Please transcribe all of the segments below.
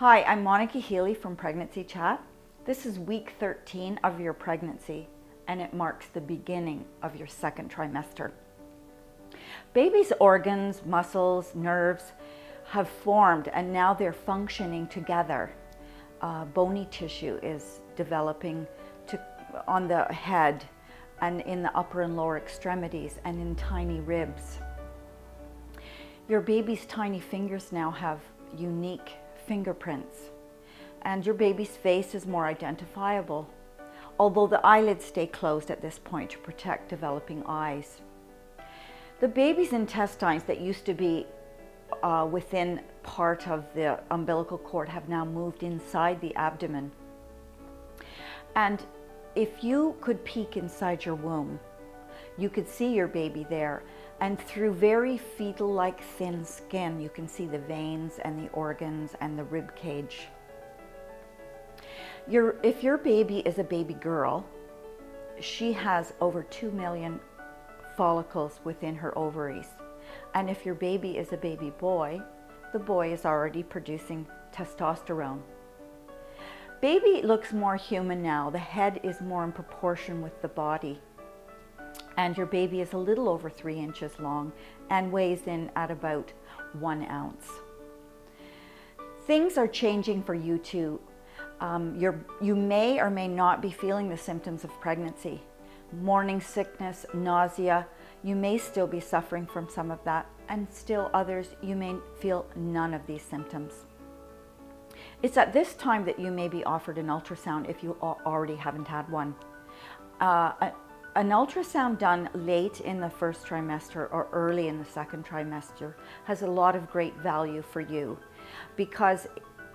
Hi, I'm Monica Healy from Pregnancy Chat. This is week 13 of your pregnancy, and it marks the beginning of your second trimester. Baby's organs, muscles, nerves have formed, and now they're functioning together. Bony tissue is developing on the head and in the upper and lower extremities and in tiny ribs. Your baby's tiny fingers now have unique fingerprints, and your baby's face is more identifiable, although the eyelids stay closed at this point to protect developing eyes. The baby's intestines that used to be within part of the umbilical cord have now moved inside the abdomen. And if you could peek inside your womb, you could see your baby there, and through very fetal-like thin skin, you can see the veins and the organs and the rib cage. If your baby is a baby girl, she has over 2 million follicles within her ovaries. And if your baby is a baby boy, the boy is already producing testosterone. Baby looks more human now. The head is more in proportion with the body. And your baby is a little over 3 inches long and weighs in at about 1 ounce. Things are changing for you too. You may or may not be feeling the symptoms of pregnancy. Morning sickness, nausea, you may still be suffering from some of that, and still others, you may feel none of these symptoms. It's at this time that you may be offered an ultrasound if you already haven't had one. An ultrasound done late in the first trimester or early in the second trimester has a lot of great value for you, because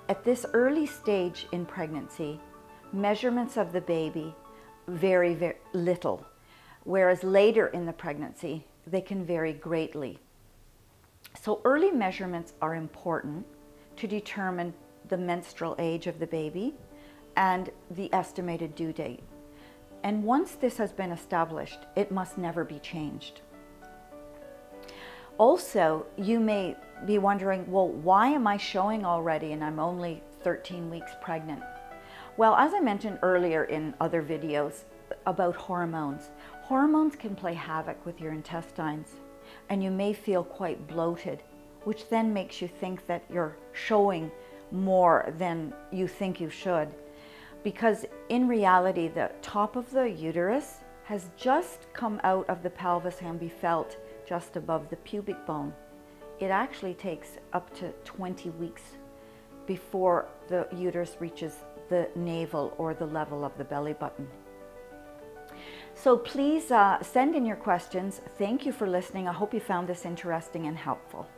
at this early stage in pregnancy, measurements of the baby vary very little, whereas later in the pregnancy, they can vary greatly. So early measurements are important to determine the menstrual age of the baby and the estimated due date. And once this has been established, it must never be changed. Also, you may be wondering, well, why am I showing already and I'm only 13 weeks pregnant? Well, as I mentioned earlier in other videos about hormones, hormones can play havoc with your intestines, and you may feel quite bloated, which then makes you think that you're showing more than you think you should. Because in reality, the top of the uterus has just come out of the pelvis and be felt just above the pubic bone. It actually takes up to 20 weeks before the uterus reaches the navel or the level of the belly button. So please send in your questions. Thank you for listening. I hope you found this interesting and helpful.